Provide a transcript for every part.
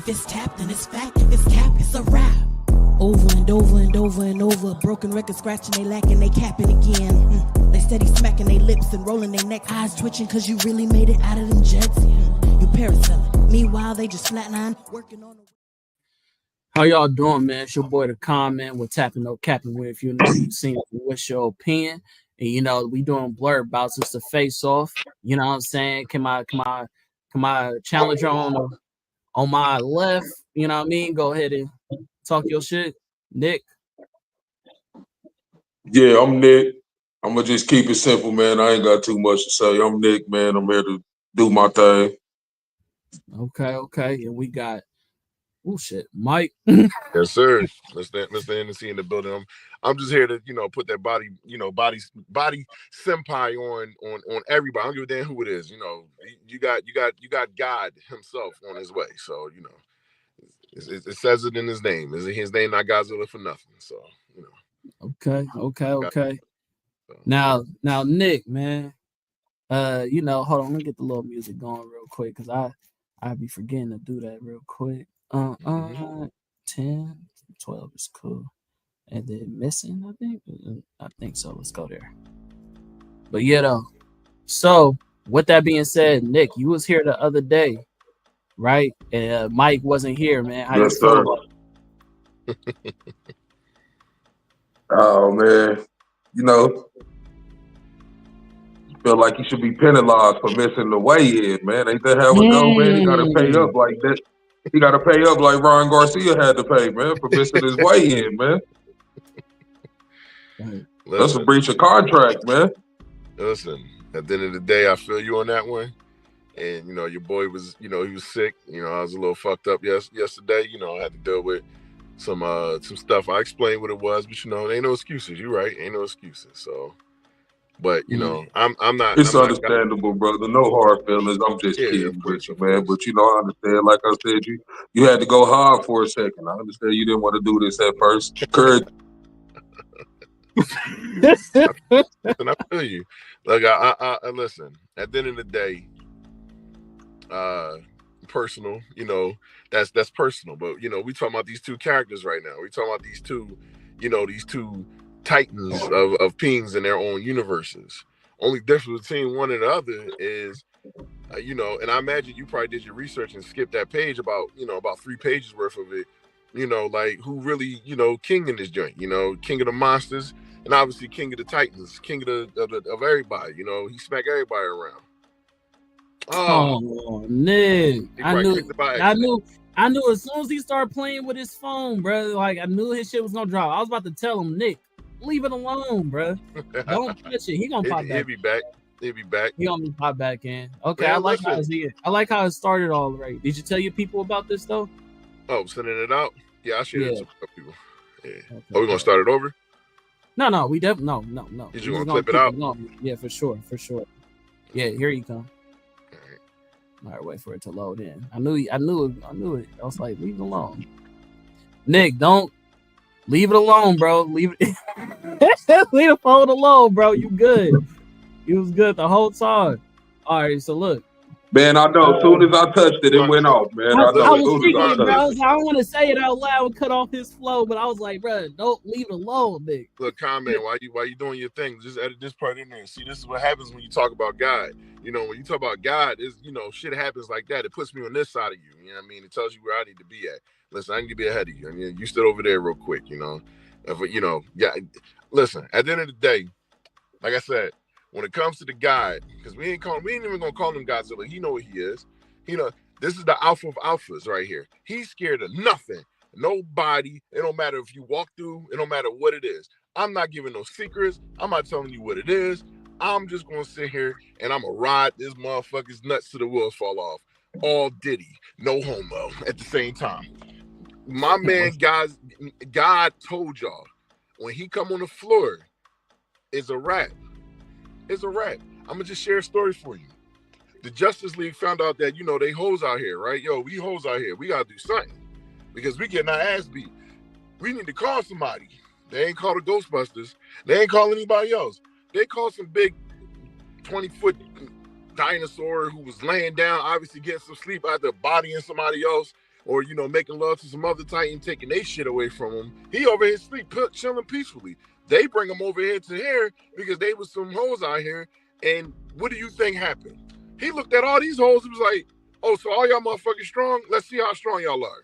If it's tap, then it's fact. If it's cap, it's a rap. Over and over and over and over. Broken record scratching, they lacking, they capping again. They steady smacking their lips and rolling their neck. Eyes twitching cause you really made it out of them jets. You parasailing. Meanwhile, they just flatline, working on the... How y'all doing, man? It's your boy, The Comment. We're tapping no capping with. If you know, you've seen it. What's your opinion? And, you know, we doing Blerd Bouts. It's the face-off. You know what I'm saying? Can my challenger on my left, you know what I mean? Go ahead and talk your shit. Nick? Yeah, I'm Nick. I'm going to just keep it simple, man. I ain't got too much to say. I'm Nick, man. I'm here to do my thing. Okay. And we got, oh, shit, Mike. Yes, sir. Mr. NC in the building. I'm just here to, you know, put that body senpai on everybody. I don't give a damn who it is. You know, you got God himself on his way. So, you know, it says it in his name. Is his name not Godzilla for nothing? So, you know. Okay. Now, Nick, man. You know, hold on, let me get the little music going real quick because I be forgetting to do that real quick. 10, 12 is cool. And then missing, I think so. Let's go there. But yeah, though. So with that being said, Nick, you was here the other day, right? And Mike wasn't here, man. How Yes, you sir. feel? Oh, man. You know, feel like he should be penalized for missing the weigh-in, man. Ain't that how it go, man? He got to pay up like that. He got to pay up like Ron Garcia had to pay, man, for missing his weigh-in, man. That's a breach of contract, man. Listen, at the end of the day, I feel you on that one. And, you know, your boy was, you know, he was sick. You know, I was a little fucked up yesterday. You know, I had to deal with some stuff. I explained what it was, but, you know, ain't no excuses. You're right. Ain't no excuses. So, but, you know, I'm not. It's understandable, brother. No hard feelings. I'm just kidding with you, man. But, you know, I understand. Like I said, you had to go hard for a second. I understand you didn't want to do this at first. Courage. And I feel you. Like I listen. At the end of the day, personal. You know, that's personal. But you know, we talking about these two characters right now. We talking about these two, you know, these two titans of peens in their own universes. Only difference between one and the other is, you know, and I imagine you probably did your research and skipped that page about 3 pages worth of it. You know, like who really, you know, king in this joint. You know, king of the monsters. And obviously, king of the titans, king of everybody. You know, he smacked everybody around. Oh, Nick! I knew as soon as he started playing with his phone, bro. Like I knew his shit was gonna drop. I was about to tell him, Nick, leave it alone, bro. Don't touch it. He gonna pop back. He'll be back. He gonna pop back in. Okay, man, I like how it started all right. Did you tell your people about this though? Oh, sending it out. Yeah, I shared it to people. Yeah. Okay. Are we gonna start it over? No, we definitely no. Did you want to clip it out? Yeah, for sure. Yeah, here you come. All right, wait for it to load in. I knew it. I was like, leave it alone. Nick, don't leave it alone, bro. Leave it. Leave the phone alone, bro. You good. You was good the whole time. All right, so look. Man, I know. As soon as I touched it, it went off, man. I was thinking it, bro. I don't want to say it out loud and cut off his flow, but I was like, bro, don't leave it alone, Nick. Look, comment, why you doing your thing? Just edit this part in there. See, this is what happens when you talk about God. You know, when you talk about God, is shit happens like that. It puts me on this side of you. You know what I mean? It tells you where I need to be at. Listen, I need to be ahead of you. I mean, you stood over there real quick, you know. Listen, at the end of the day, like I said, when it comes to the God, because we ain't even gonna call him Godzilla. He know what he is. This is the alpha of alphas right here. He's scared of nothing, nobody. It don't matter if you walk through. It don't matter what it is. I'm not giving no secrets. I'm not telling you what it is. I'm just gonna sit here and I'm gonna ride this motherfucker's nuts till the wheels fall off. All Diddy, no homo at the same time. My man, God told y'all when he come on the floor, it's a wrap. It's a wrap. I'm gonna just share a story for you. The Justice League found out that, they hoes out here, right? Yo, we hoes out here. We gotta do something because we getting our ass beat. We need to call somebody. They ain't call the Ghostbusters. They ain't call anybody else. They called some big 20-foot dinosaur who was laying down, obviously getting some sleep after bodying somebody else or making love to some other Titan, taking their shit away from him. He over here sleep, chilling peacefully. They bring him over here to here because they was some hoes out here. And what do you think happened? He looked at all these hoes and was like, oh, so all y'all motherfucking strong? Let's see how strong y'all are.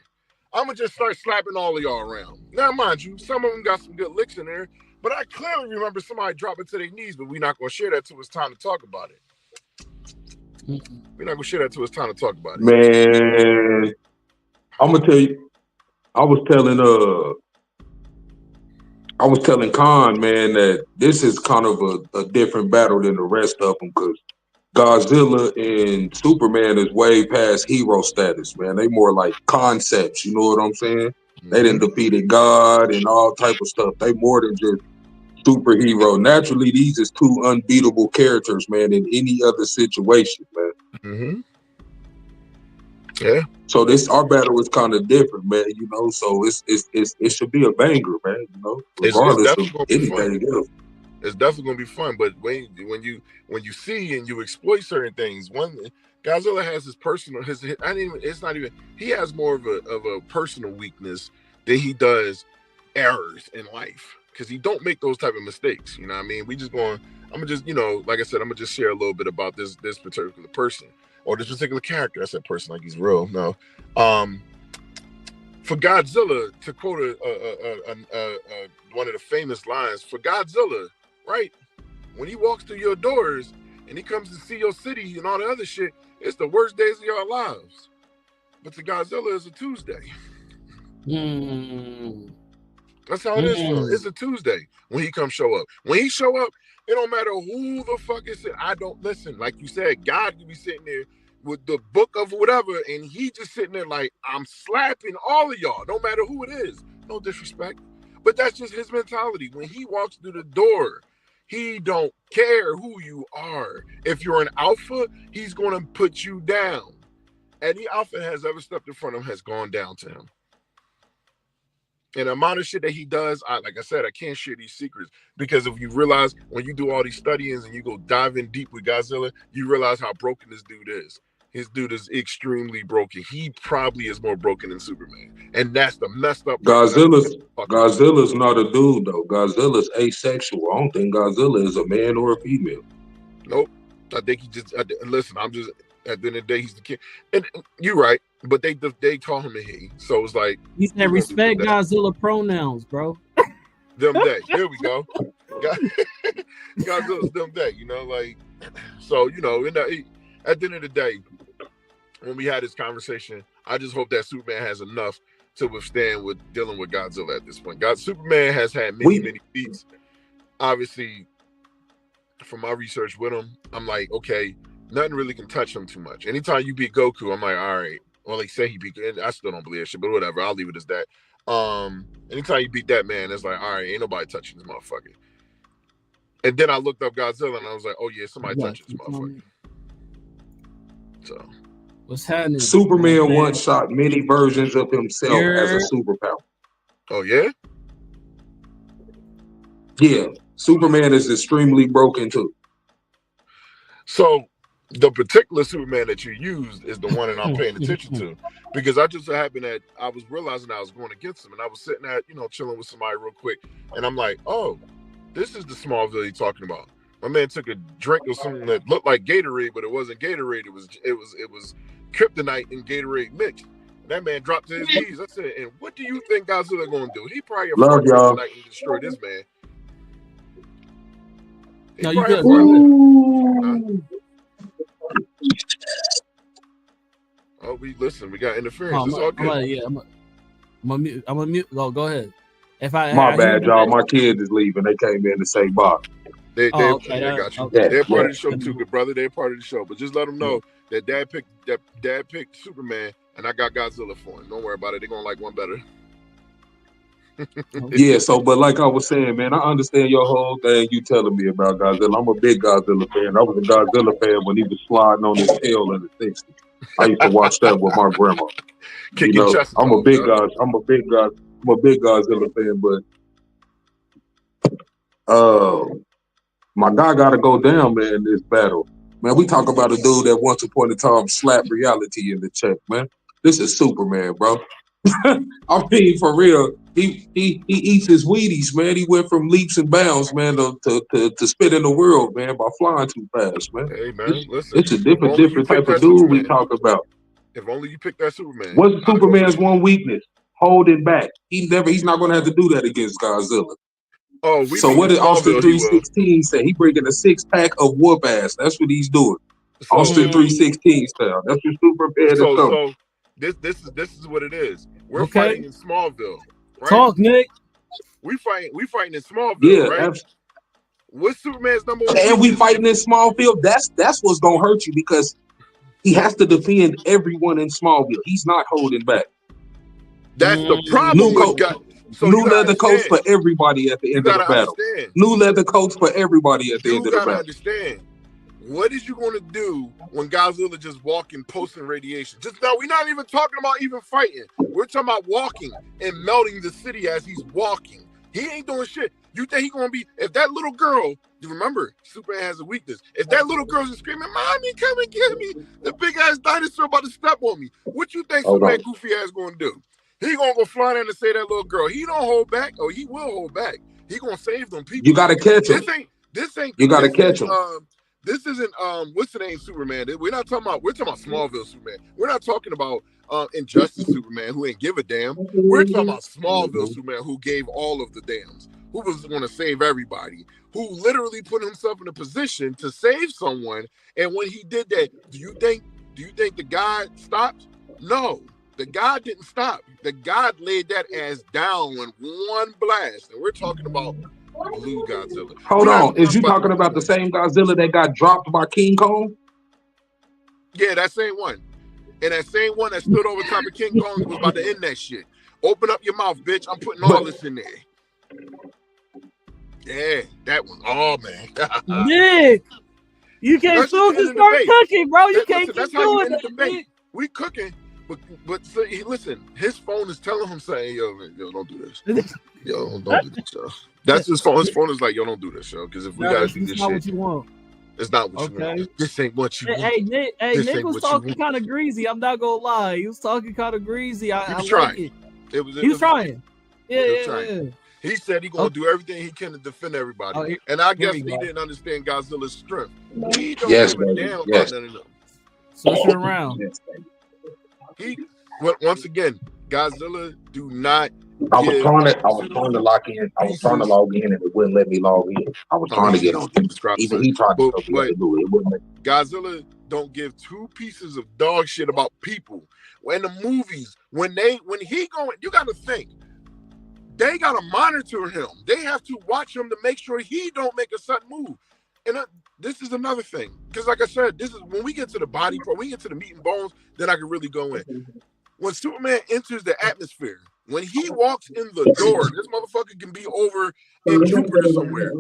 I'm going to just start slapping all of y'all around. Now, mind you, some of them got some good licks in there, but I clearly remember somebody dropping to their knees, but we're not going to share that till it's time to talk about it. We're not going to share that till it's time to talk about it. Man, I'm going to tell you, I was telling Khan, man, that this is kind of a different battle than the rest of them, because Godzilla and Superman is way past hero status, man. They more like concepts, you know what I'm saying? Mm-hmm. They done defeated God and all type of stuff. They more than just superhero. Naturally, these is two unbeatable characters, man, in any other situation, man. Mm-hmm. Yeah. So our battle is kind of different, man. So it should be a banger, man. Regardless of anything else. It's definitely gonna be fun. But when you see and you exploit certain things, Godzilla has his personal he has more of a personal weakness than he does errors in life, because he don't make those type of mistakes. You know what I mean? I'm gonna just like I said, I'm gonna just share a little bit about this particular person. Or this particular character. I said person like he's real. No. For Godzilla, to quote one of the famous lines, for Godzilla, right? When he walks through your doors and he comes to see your city and all the other shit, it's the worst days of your lives. But to Godzilla, it's a Tuesday. That's how it is for him. It's a Tuesday when he comes show up. When he show up, it don't matter who the fuck is it. I don't listen. Like you said, God could be sitting there with the book of whatever, and he just sitting there like, I'm slapping all of y'all, no matter who it is. No disrespect. But that's just his mentality. When he walks through the door, he don't care who you are. If you're an alpha, he's going to put you down. Any alpha has ever stepped in front of him has gone down to him. And the amount of shit that he does, like I said, I can't share these secrets, because if you realize when you do all these studyings and you go dive in deep with Godzilla, you realize how broken this dude is. His dude is extremely broken. He probably is more broken than Superman, and that's the messed up. Godzilla's not a dude though. Godzilla's asexual. I don't think Godzilla is a man or a female. Nope. I think he just listen. I'm just at the end of the day, he's the king. And you're right, but they call him a he, so it's like he said respect Godzilla pronouns, bro. Them day. Here we go. Godzilla's them day. So at the end of the day, when we had this conversation, I just hope that Superman has enough to withstand with dealing with Godzilla at this point. Superman has had many feats. Obviously, from my research with him, I'm like, okay, nothing really can touch him too much. Anytime you beat Goku, I'm like, all right. Well, they say he beat, and I still don't believe that shit, but whatever. I'll leave it as that. Anytime you beat that man, it's like, all right, ain't nobody touching this motherfucker. And then I looked up Godzilla and I was like, oh yeah, somebody touches this motherfucker. So what's happening? Superman once shot many versions of himself as a superpower. Oh yeah? Yeah. Superman is extremely broken too. So the particular Superman that you used is the one that I'm paying attention to, because I just so happened that I was realizing I was going against him, and I was sitting at, chilling with somebody real quick, and I'm like, oh, this is the Smallville he's talking about. My man took a drink of something that looked like Gatorade, but it wasn't Gatorade. It was kryptonite and Gatorade mixed. And that man dropped to his knees. I said, and what do you think Godzilla gonna do? He probably love y'all kryptonite and destroy this man. No, you good. Oh, we got interference. It's all good. I'm a mute. Go ahead. My bad, y'all. My kids is leaving. They came in to say bye. They got you. Okay. They're part of the show too, good brother. They're part of the show. But just let them know that Dad picked Superman, and I got Godzilla for him. Don't worry about it. They're gonna like one better. Yeah, but like I was saying, man, I understand your whole thing you telling me about Godzilla. I'm a big Godzilla fan. I was a Godzilla fan when he was sliding on his tail in the 60s. I used to watch that with my grandma. I'm a big Godzilla fan, but my guy gotta go down, man, in this battle. Man, we talk about a dude that once upon a time slapped reality in the check, man. This is Superman, bro. I mean, for real. He eats his Wheaties, man. He went from leaps and bounds, man, to spit in the world, man, by flying too fast, man. Hey, man, listen. It's a different type of dude we talk about. If only you pick that Superman. What's Superman's one weakness? Holding back. He's not going to have to do that against Godzilla. Oh, so what did Austin 316 say? He bringing a 6-pack of whoop ass. That's what he's doing. So, Austin 316 style. That's what Superman is. So this is what it is. We're fighting in Smallville. Right? Talk, Nick. We fighting in Smallville, right? What's Superman's number one? And we fighting in Smallville. That's what's gonna hurt you because he has to defend everyone in Smallville. He's not holding back. That's the problem. New leather coats for everybody at the end of the battle. New leather coats for everybody at the end of the battle. You gotta understand. What is you going to do when Godzilla just walking, posting radiation? Just now, we're not even talking about even fighting. We're talking about walking and melting the city as he's walking. He ain't doing shit. You think he's going to be, if that little girl, you remember, Superman has a weakness. If that little girl's just screaming, "Mommy, come and get me. The big ass dinosaur about to step on me." What you think Superman goofy ass going to do? He going to go flying in and say that little girl. He don't hold back. Oh, he will hold back. He going to save them people. You got to catch him. You got to catch him. This isn't what's the name Superman? We're talking about Smallville Superman. We're not talking about Injustice Superman who ain't give a damn. We're talking about Smallville Superman who gave all of the dams, who was going to save everybody, who literally put himself in a position to save someone. And when he did that, do you think the God stopped? No, the God didn't stop. The God laid that ass down in one blast. And we're talking about Blue Godzilla. Hold on, is you talking about the same Godzilla that got dropped by King Kong? Yeah, that same one. And that same one that stood over top of King Kong was about to end that shit. Open up your mouth, bitch. I'm putting all this in there. Yeah, that one. Oh, man. Nick, you can't start cooking, bro. You can't keep doing it. We cooking. But so, listen, his phone is telling him saying, yo, don't do this. Yo, don't do this, yo. That's his phone. His phone is like, yo, don't do this, yo. Because if we gotta do this shit, what you want. It's not what you want. This ain't what you want. Hey, Nick was talking kind of greasy. I'm not gonna lie. He was talking kind of greasy. He was trying. He was trying. Yeah. He said he gonna do everything he can to defend everybody. And I guess he didn't understand Godzilla's strength. He don't give a damn about none of them. Switch it around. Once again, Godzilla do not. I was trying to lock in. I was trying to log in, and it wouldn't let me log in. I was trying to get on. Even he tried to do it. It wouldn't. Godzilla don't give two pieces of dog shit about people. When the movies, when he going, you got to think. They got to monitor him. They have to watch him to make sure he don't make a sudden move. And this is another thing, because like I said, this is when we get to the body part, when we get to the meat and bones, then I can really go in. When Superman enters the atmosphere, when he walks in the door, this motherfucker can be over in Jupiter somewhere.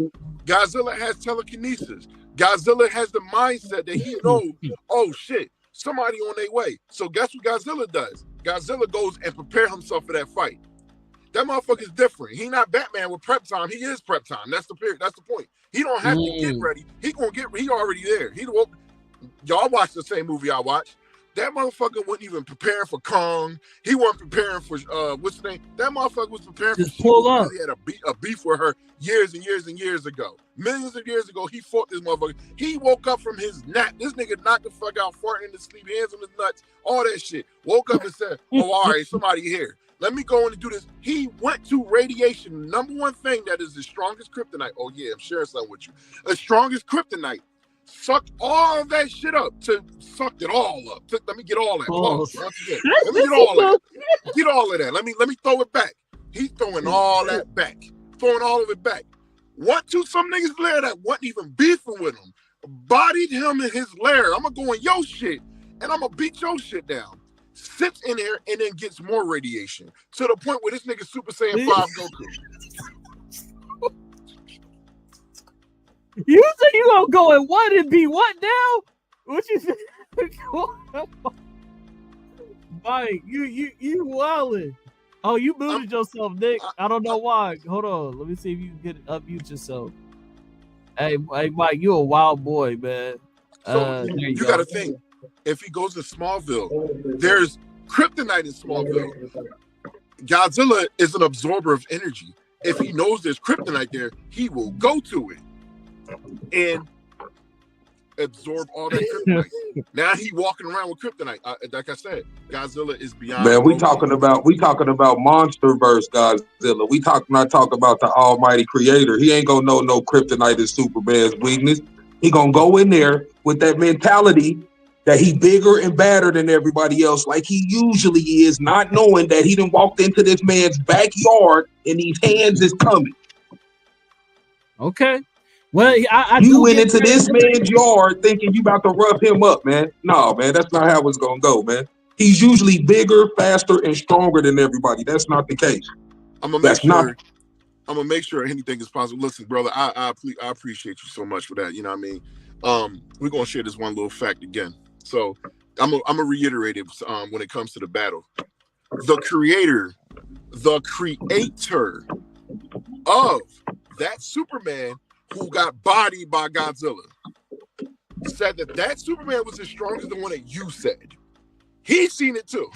Godzilla has telekinesis. Godzilla has the mindset that he knows, oh shit, somebody on their way. So guess what Godzilla does? Godzilla goes and prepare himself for that fight. That motherfucker's different. He not Batman with prep time. He is prep time. That's the period. That's the point. He don't have to get ready. He already there. Y'all watch the same movie I watched. That motherfucker wasn't even preparing for Kong. He wasn't preparing for what's the name? That motherfucker was preparing just pull up. He had a beef with her years and years and years ago. Millions of years ago, he fought this motherfucker. He woke up from his nap. This nigga knocked the fuck out, farting in his sleep, hands on his nuts, all that shit. Woke up and said, "Oh, all right, somebody here. Let me go in and do this." He went to radiation. Number one thing that is the strongest kryptonite. Oh yeah, I'm sharing something with you. The strongest kryptonite. Sucked all of that shit up. Sucked it all up. Let me get all that. Once again. Let me get all that. Get all of that. Let me throw it back. He's throwing all that back. Throwing all of it back. Some niggas lair that wasn't even beefing with him. Bodied him in his lair. I'm gonna go in your shit and I'm gonna beat your shit down. Sits in there and then gets more radiation. To the point where this nigga Super Saiyan 5 Goku. You say you gonna go and what and be what now? What you say? Mike, you wildin'. Oh, you muted yourself, Nick. I don't know why. Hold on. Let me see if you can unmute yourself. Hey, Mike, you a wild boy, man. So you gotta think. If he goes to Smallville, there's Kryptonite in Smallville. Godzilla is an absorber of energy. If he knows there's kryptonite there, he will go to it and absorb all that kryptonite. Now he walking around with kryptonite. Like I said, Godzilla is beyond. Man, we talking about MonsterVerse Godzilla. We not talking about the Almighty Creator. He ain't gonna know no kryptonite is Superman's weakness. He gonna go in there with that mentality that he bigger and badder than everybody else, like he usually is, not knowing that he done walked into this man's backyard and these hands is coming. Okay. Well, I you went into this man's yard thinking you about to rough him up, man. No, man, that's not how it's gonna go, man. He's usually bigger, faster, and stronger than everybody. That's not the case. I'm gonna make sure anything is possible. Listen, brother, I appreciate you so much for that. You know what I mean? We're gonna share this one little fact again. So I'm gonna reiterate it when it comes to the battle. The creator of that Superman who got bodied by Godzilla said that Superman was as strong as the one that you said. He's seen it too.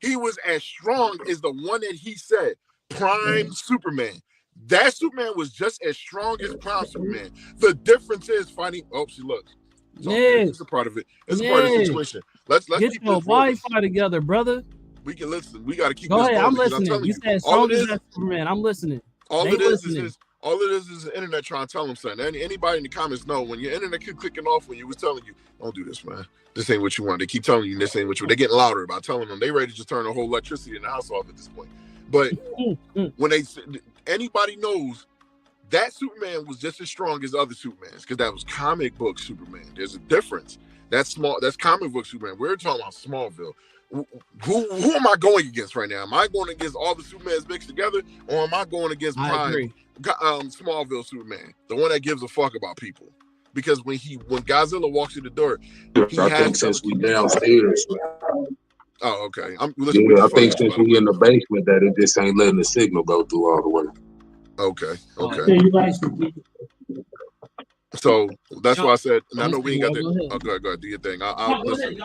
He was as strong as the one that he said, Prime Superman. That Superman was just as strong as Prime Superman. The difference is finding. Oh, she looks. So it's a part of it. It's a part of the situation. Let's get keep your Wi-Fi together, brother. We can listen. We got to keep. Go this ahead. I'm going listening. You said strong as that Superman. I'm listening. All it is the internet trying to tell them something. Anybody in the comments know when your internet keep clicking off when you was telling you, don't do this, man. This ain't what you want. They keep telling you this ain't what you want. They're getting louder about telling them they ready to just turn the whole electricity in the house off at this point. But when anybody knows that Superman was just as strong as other Supermans because that was comic book Superman. There's a difference. That's comic book Superman. We're talking about Smallville. Who am I going against right now? Am I going against all the Supermans mixed together, or am I going against Smallville Superman, the one that gives a fuck about people? Because when Godzilla walks through the door, I think since we downstairs. Oh, okay. I think since we in the basement that it just ain't letting the signal go through all the way. Okay. So that's why I said, and I know we ain't got that. Oh, go ahead, do your thing. I'll listen.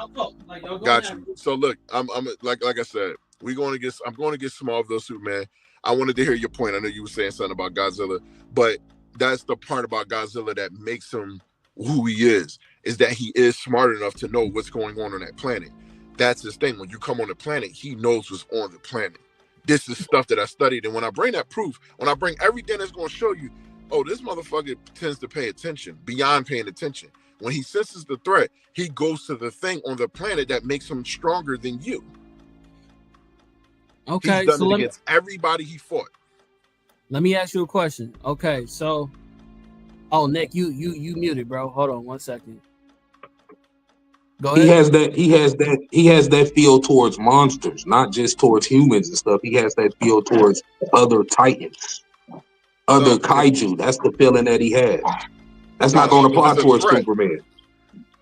Got you. So look, I'm like I said, I'm going to get Smallville Superman. I wanted to hear your point. I know you were saying something about Godzilla, but that's the part about Godzilla that makes him who he is that he is smart enough to know what's going on that planet. That's his thing. When you come on the planet, he knows what's on the planet. This is stuff that I studied, and when I bring that proof, when I bring everything that's going to show you, oh, this motherfucker tends to pay attention beyond paying attention. When he senses the threat, he goes to the thing on the planet that makes him stronger than you. Okay, he's done it against everybody he fought. Let me ask you a question. Okay, so, Nick, you muted, bro. Hold on 1 second. Go ahead. He has that feel towards monsters, not just towards humans and stuff. He has that feel towards other titans, other kaiju. That's the feeling that he has. That's not going to apply towards Superman.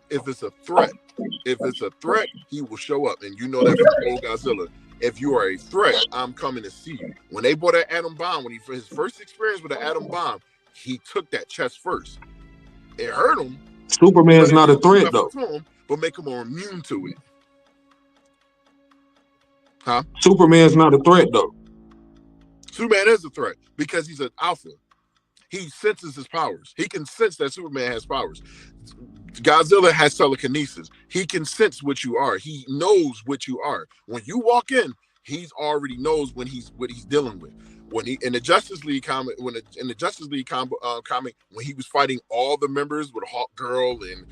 If it's a threat, he will show up, and you know that from old Godzilla. If you are a threat, I'm coming to see you. When they bought that atom bomb, for his first experience with the atom bomb, he took that chest first. It hurt him. Superman's not a threat, though. But make him more immune to it. Huh? Superman's not a threat, though. Superman is a threat because he's an alpha. He senses his powers. He can sense that Superman has powers. Godzilla has telekinesis. He can sense what you are. He knows what you are. When you walk in, he's already knows what he's dealing with. When he in the Justice League comic, when he was fighting all the members with Hawk Girl and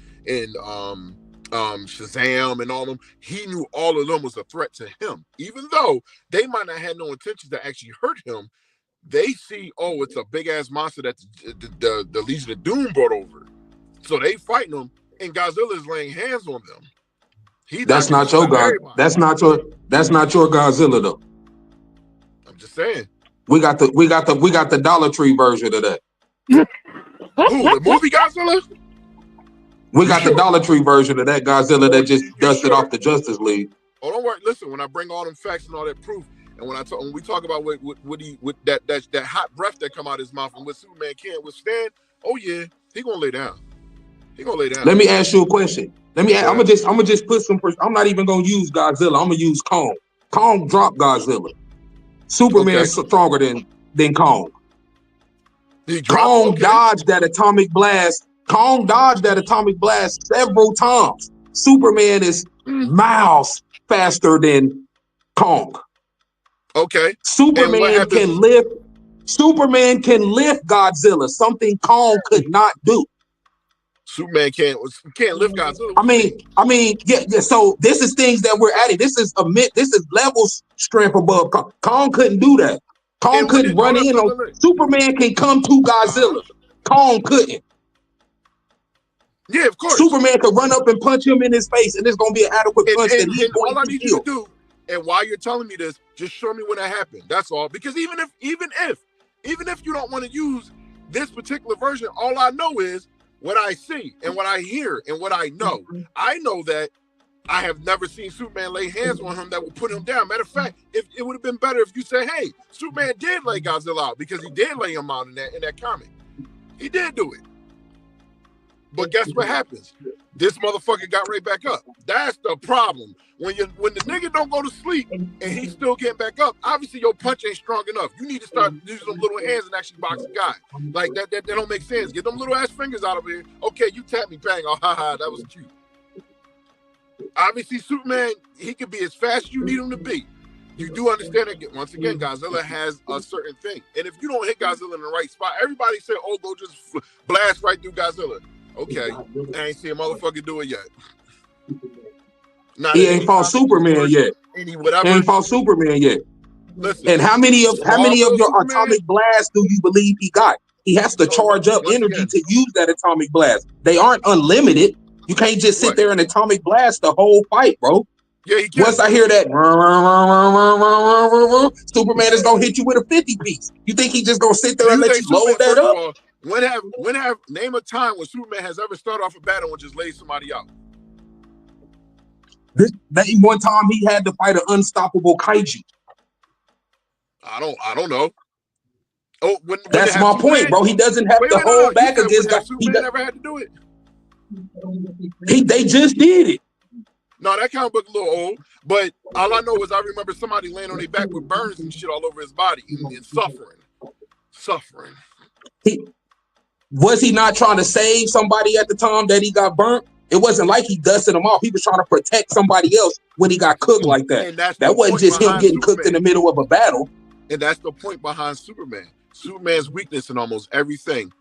Shazam and all of them, he knew all of them was a threat to him. Even though they might not have no intention to actually hurt him, they see, oh, it's a big ass monster that the Legion of Doom brought over. So they fighting them, and Godzilla is laying hands on them. That's not your God. That's not your Godzilla, though. I'm just saying. We got the Dollar Tree version of that. Who, the movie Godzilla? We got the Dollar Tree version of that Godzilla that just dusted off the Justice League. Oh, don't worry. Listen, when I bring all them facts and all that proof, and when we talk about what that hot breath that come out of his mouth and what Superman can't withstand, oh yeah, he gonna lay down. He gonna lay down. Let me ask you a question. I'm gonna just put some. I'm not even gonna use Godzilla. I'm gonna use Kong. Kong dropped Godzilla. Superman's stronger than Kong. Kong dodged that atomic blast. Kong dodged that atomic blast several times. Superman is miles faster than Kong. Okay. Superman can lift Godzilla, something Kong could not do. Superman can't lift Godzilla. I mean, yeah. So this is things that we're adding. This is levels strength above Kong. Kong couldn't do that. Kong couldn't run in on. Superman can come to Godzilla. Kong couldn't. Yeah, of course. Superman could run up and punch him in his face, and it's gonna be an adequate punch that he's going all I to need kill. you to do, and while you're telling me this, just show me when that happened. That's all. Because even if you don't want to use this particular version, all I know is what I see and what I hear and what I know. I know that I have never seen Superman lay hands on him that will put him down. Matter of fact, it would have been better if you said, hey, Superman did lay Godzilla out, because he did lay him out in that comic. He did do it. But guess what happens? This motherfucker got right back up. That's the problem. When the nigga don't go to sleep and he's still getting back up, obviously your punch ain't strong enough. You need to start using them little hands and actually box a guy. Like that don't make sense. Get them little ass fingers out of here. Okay, you tap me, bang. Oh, haha, that was cute. Obviously, Superman, he could be as fast as you need him to be. You do understand that, once again, Godzilla has a certain thing. And if you don't hit Godzilla in the right spot, everybody say, oh, go just blast right through Godzilla. Okay, I ain't seen a motherfucker do it yet. He ain't fought Superman yet. He ain't fought Superman yet. Listen, and how many of your atomic blasts do you believe he got? He has to charge up energy to use that atomic blast. They aren't unlimited. You can't just sit there and atomic blast the whole fight, bro. Yeah, he can. Once I hear that, Superman is gonna hit you with a 50 piece. You think he just gonna sit there and let you load that up? Name a time when Superman has ever started off a battle and just laid somebody out. Name one time he had to fight an unstoppable kaiju. I don't know. Oh, that's my point, bro. He doesn't have to hold back against guys. Superman never had to do it. They just did it. No, that comic book a little old, but all I know is I remember somebody laying on their back with burns and shit all over his body and suffering. Was he not trying to save somebody at the time that he got burnt? It wasn't like he dusted him off. He was trying to protect somebody else when he got cooked like that. That wasn't just him getting cooked in the middle of a battle. And that's the point behind Superman. Superman's weakness in almost everything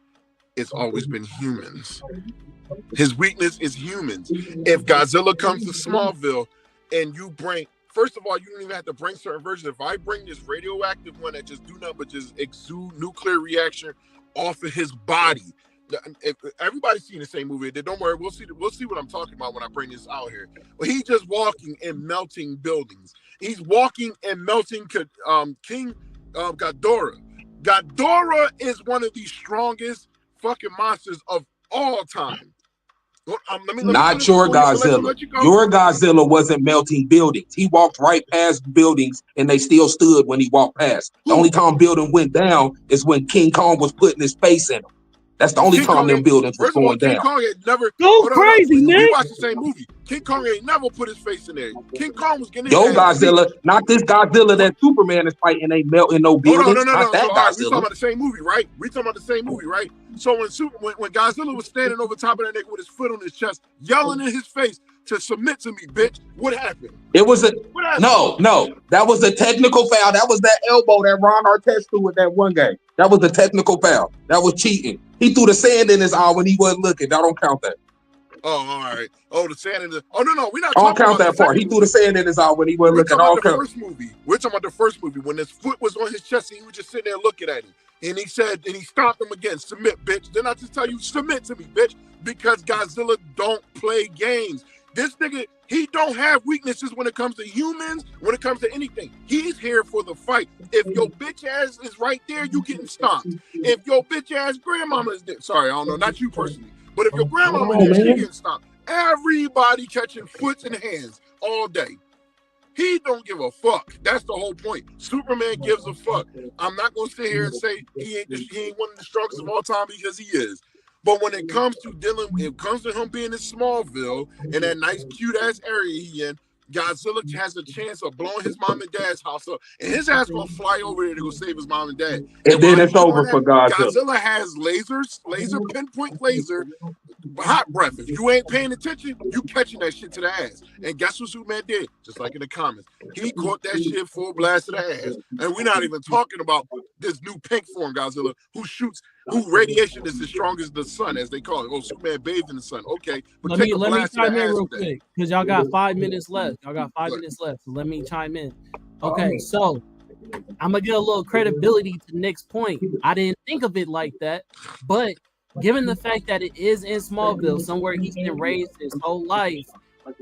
has always been humans. His weakness is humans. If Godzilla comes to Smallville and you bring, first of all, you don't even have to bring certain versions. If I bring this radioactive one that just do nothing but just exude nuclear reaction off of his body, if everybody's seen the same movie, then don't worry, we'll see what I'm talking about when I bring this out here. Well, he's just walking and melting buildings. He's walking and melting King Ghidorah. Ghidorah is one of the strongest fucking monsters of all time. Not your Godzilla. Your Godzilla wasn't melting buildings. He walked right past buildings and they still stood when he walked past. The only time building went down is when King Kong was putting his face in them. That's the only time them buildings was going down. King Kong had never crazy, man. We watched the same movie. King Kong ain't never put his face in there. King Kong was getting Godzilla, not this Godzilla that Superman is fighting ain't melting no buildings. Not that Godzilla. We talking about the same movie, right? So when Godzilla was standing over top of that nigga with his foot on his chest, yelling in his face to submit to me, bitch, what happened? It was no. That was a technical foul. That was that elbow that Ron Artest threw with that one game. That was a technical foul. That was cheating. He threw the sand in his eye when he wasn't looking. I don't count that. Oh, all right. Oh, the sand in the. Oh no, we're not. I don't count that part. He threw the sand in his eye when he wasn't looking. We're talking about the first movie when his foot was on his chest and he was just sitting there looking at him. And he said, and he stopped him again. Submit, bitch. Then I just tell you, submit to me, bitch. Because Godzilla don't play games. This nigga, he don't have weaknesses when it comes to humans, when it comes to anything. He's here for the fight. If your bitch ass is right there, you getting stomped. If your bitch ass grandmama is there, sorry, I don't know, not you personally, but if your grandmama is there, she getting stomped. Everybody catching foots and hands all day. He don't give a fuck. That's the whole point. Superman gives a fuck. I'm not gonna sit here and say he ain't one of the strongest of all time because he is. But when it comes to him being in Smallville in that nice, cute ass area he in, Godzilla has a chance of blowing his mom and dad's house up, and his ass gonna fly over there to go save his mom and dad. And then it's over for Godzilla. Godzilla has laser pinpoint laser, hot breath. If you ain't paying attention, you catching that shit to the ass. And guess what Superman did? Just like in the comics, he caught that shit full blast to the ass. And we're not even talking about this new pink form Godzilla who radiation is as strong as the sun, as they call it. Oh, Superman bathed in the sun. Okay, but let me chime in real quick because y'all got 5 minutes left. So let me chime in. Okay, so I'm gonna get a little credibility to Nick's point. I didn't think of it like that, but given the fact that it is in Smallville, somewhere he's been raised his whole life,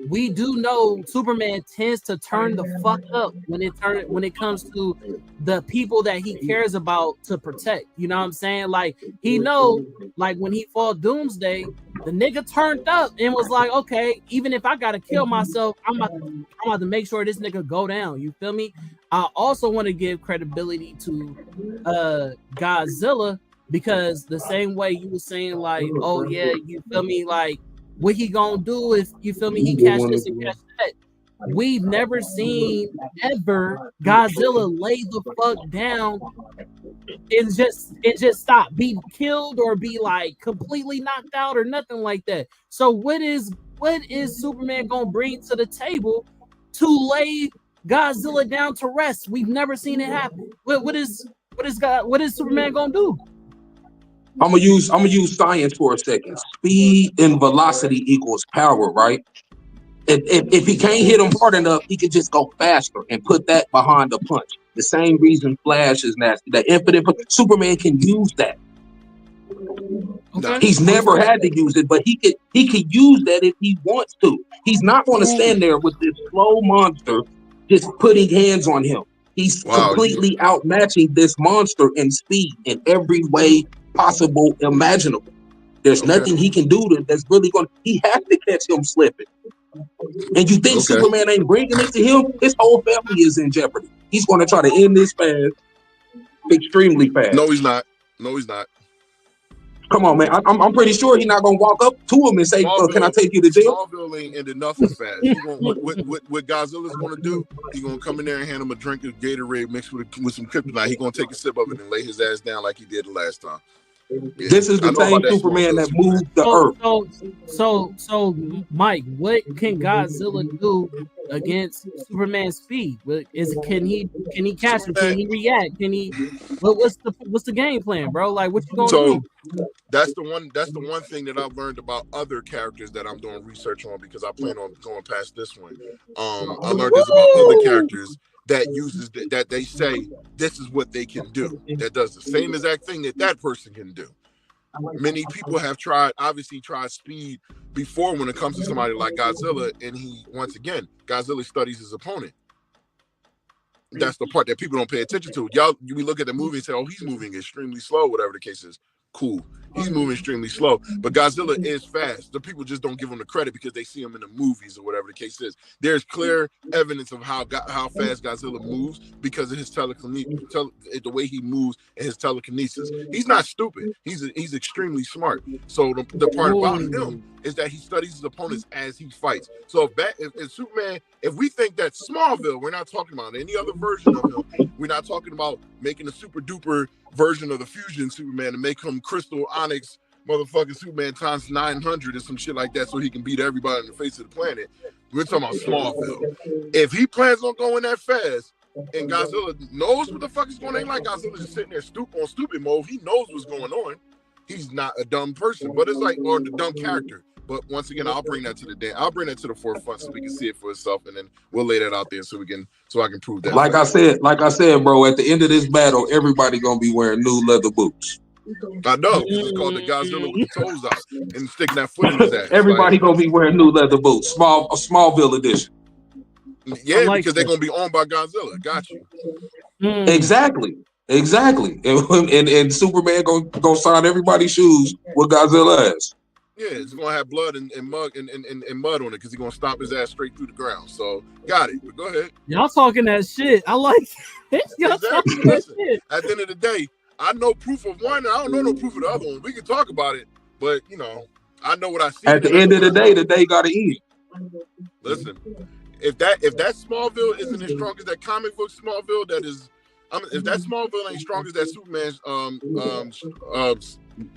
we do know Superman tends to turn the fuck up when it comes to the people that he cares about to protect. You know what I'm saying? Like he know, like when he fought Doomsday, the nigga turned up and was like, okay, even if I gotta kill myself, I'm about to make sure this nigga go down. You feel me? I also want to give credibility to Godzilla, because the same way you were saying, like, oh yeah, you feel me, like what he gonna do if you feel me he catch this and catch that. We've never seen ever Godzilla lay the fuck down and just stop, be killed or be like completely knocked out or nothing like that. So what is Superman gonna bring to the table to lay Godzilla down to rest? We've never seen it happen. What is Superman gonna do? I'm gonna use science for a second. Speed and velocity equals power, right? If he can't hit him hard enough, he can just go faster and put that behind the punch. The same reason Flash is nasty. The infinite Superman can use that. Okay. He's never had to use it, but he could use that if he wants to. He's not going to stand there with this slow monster just putting hands on him. He's completely outmatching this monster in speed in every way possible, imaginable. There's nothing he can do that's really going to. He has to catch him slipping. And you think Superman ain't bringing it to him? His whole family is in jeopardy. He's going to try to end this fast, extremely fast. No, he's not. Come on, man. I'm pretty sure he's not going to walk up to him and say, can I take you to jail? Smallville ain't ended nothing fast. What Godzilla's going to do, he's going to come in there and hand him a drink of Gatorade mixed with some kryptonite. He's going to take a sip of it and lay his ass down like he did the last time. Yeah. This is the same Superman that moved the earth. So, Mike, what can Godzilla do against Superman's speed? Can he catch him? Can he react? What's the game plan, bro? Like, what you gonna do? That's the one thing that I've learned about other characters that I'm doing research on, because I plan on going past this one. I learned this about other characters that uses that they say this is what they can do, that does the same exact thing that person can do. Many people have tried speed before when it comes to somebody like Godzilla, and Godzilla studies his opponent. That's the part that people don't pay attention to. We look at the movie and say, oh, he's moving extremely slow, whatever the case is. Cool. He's moving extremely slow, but Godzilla is fast. The people just don't give him the credit because they see him in the movies or whatever the case is. There's clear evidence of how fast Godzilla moves because of his telekinesis, the way he moves and his telekinesis. He's not stupid. He's extremely smart. So the part about him is that he studies his opponents as he fights. So if Superman, if we think that Smallville, we're not talking about any other version of him. We're not talking about making a super duper version of the fusion Superman to make him Crystal Onyx motherfucking Superman times 900 or some shit like that so he can beat everybody on the face of the planet. We're talking about Smallville. If he plans on going that fast and Godzilla knows what the fuck is going on, ain't like Godzilla's just sitting there on stupid mode. He knows what's going on. He's not a dumb person, but it's like, or the dumb character. But once again, I'll bring that to the forefront so we can see it for itself, and then we'll lay that out there so I can prove that. Like I said, bro, at the end of this battle, everybody gonna be wearing new leather boots. I know. This is called the Godzilla with the toes out and sticking that foot in his ass. Everybody gonna be wearing new leather boots, Smallville edition. Yeah, because they're gonna be owned by Godzilla. Got you. Exactly. And Superman gonna sign everybody's shoes with Godzilla ass. Yeah, it's gonna have blood and mud on it because he's gonna stomp his ass straight through the ground. So got it. But go ahead. Y'all talking that shit. I like it. Y'all talking that shit. At the end of the day, I know proof of one, and I don't know no proof of the other one. We can talk about it, but you know, I know what I see. At the end of the day got to end. Listen, if that Smallville isn't as strong as that comic book Smallville, if that Smallville ain't strong as that Superman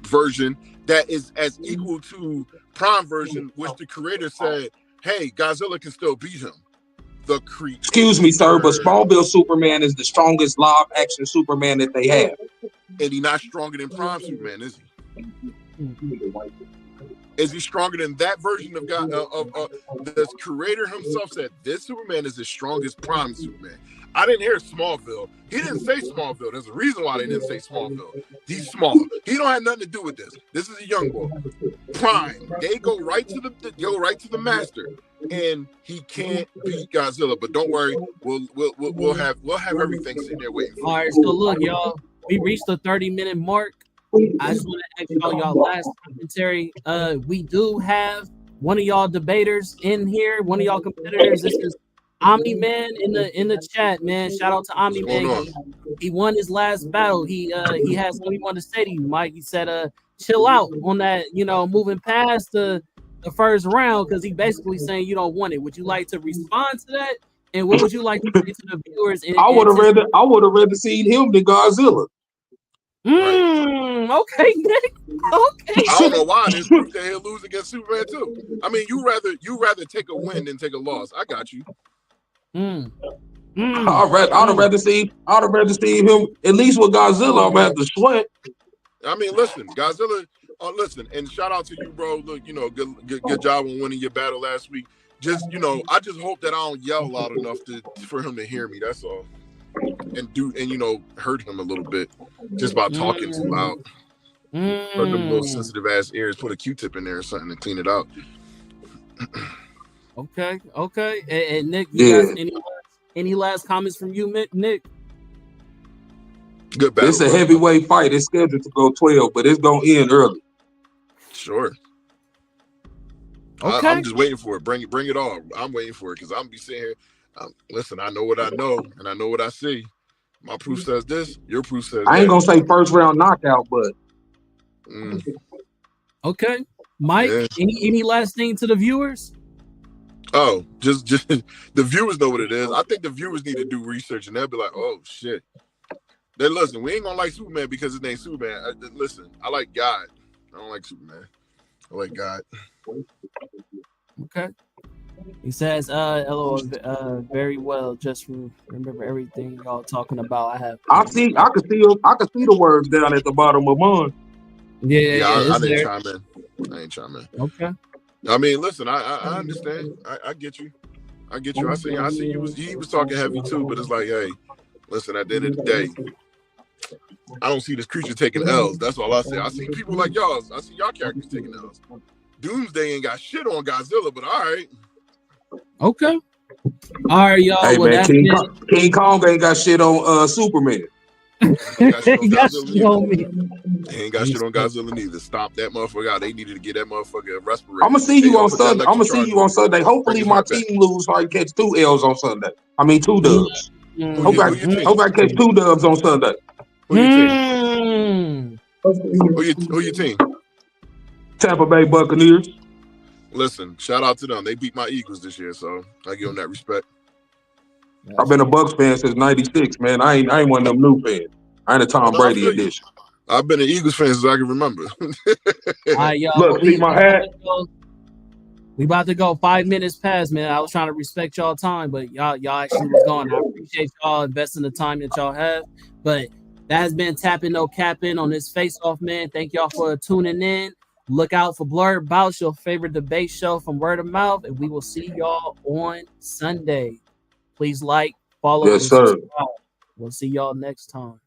version, that is as equal to Prime version, which the creator said, hey, Godzilla can still beat him. The creature. Excuse me, sir, but Smallville Superman is the strongest live action Superman that they have. And he's not stronger than Prime Superman, is he? Is he stronger than that version of God? The creator himself said this Superman is as strong as Prime Superman. I didn't hear Smallville. He didn't say Smallville. There's a reason why they didn't say Smallville. He's small. He don't have nothing to do with this. This is a young boy. Prime. They go right to the master, and he can't beat Godzilla. But don't worry, we'll have everything sitting there waiting for All right, so look, y'all, we reached the 30-minute mark. I just want to ask y'all last commentary. We do have one of y'all debaters in here, one of y'all competitors. This is Omni Man in the chat, man. Shout out to Omni Man. He won his last battle. He has something he wanted to say to you, Mike. He said, chill out on that, moving past the first round, because he basically saying you don't want it. Would you like to respond to that? And what would you like to say to the viewers? I would have rather seen him than Godzilla. Okay, Nick. Okay. I don't know why. There's proof that he'll lose against Superman too. I mean, you rather take a win than take a loss. I got you. I'd have rather seen him at least with Godzilla. I'm gonna have to sweat. I mean, listen, Godzilla. Listen, and shout out to you, bro. Look, good job on winning your battle last week. Just, I just hope that I don't yell loud enough for him to hear me. That's all. And hurt him a little bit just by talking too loud. Hurt them little sensitive ass ears. Put a Q-tip in there or something and clean it out. Okay. And Nick, you guys, any last comments from you, Nick? Good battle. It's a heavyweight fight. It's scheduled to go 12, but it's gonna end early. Sure. Okay. I'm just waiting for it. Bring it on. I'm waiting for it because I'm be sitting here. Listen, I know what I know, and I know what I see. My proof says this. Your proof says I ain't gonna say first round knockout, but okay, Mike. Yeah. Any last thing to the viewers? Oh, just the viewers know what it is. I think the viewers need to do research, and they'll be like, "Oh shit." Then listen, we ain't gonna like Superman because his name's Superman. Listen, I like God. I don't like Superman. I like God. Okay. He says, "Hello, very well. Just remember everything y'all talking about. I can see the words down at the bottom of mine. Yeah. I didn't chime in. Okay. I mean, listen, I understand. I get you. I see he was talking heavy too, but it's like, hey, listen. At the end of the day, I don't see this creature taking L's. That's all I say. I see people like y'all. I see y'all characters taking L's. Doomsday ain't got shit on Godzilla, but all right. Okay. All right, y'all. Hey, man, King Kong ain't got shit on Superman. He got shit on me. He ain't got shit on Godzilla neither. Stop that motherfucker out. They needed to get that motherfucker a respirator. I'm gonna see you on Sunday. Hopefully my team lose so I can catch 2 L's on Sunday. I mean 2 dubs. Hope I catch 2 dubs on Sunday. Who your team? Tampa Bay Buccaneers. Listen, shout out to them. They beat my Eagles this year, so I give them that respect. I've been a Bucs fan since #96, man. I ain't one of them new fans. I ain't a Tom Brady edition. I've been an Eagles fan since I can remember. All right, y'all. Look, see my hat. We about to go 5 minutes past, man. I was trying to respect y'all time, but y'all actually was going. I appreciate y'all investing the time that y'all have. But that has been Tapping No Capping on this Face Off, man. Thank y'all for tuning in. Look out for Blerd Bouts, your favorite debate show from word of mouth, and we will see y'all on Sunday. Please like, follow, yes, sir. We'll see y'all next time.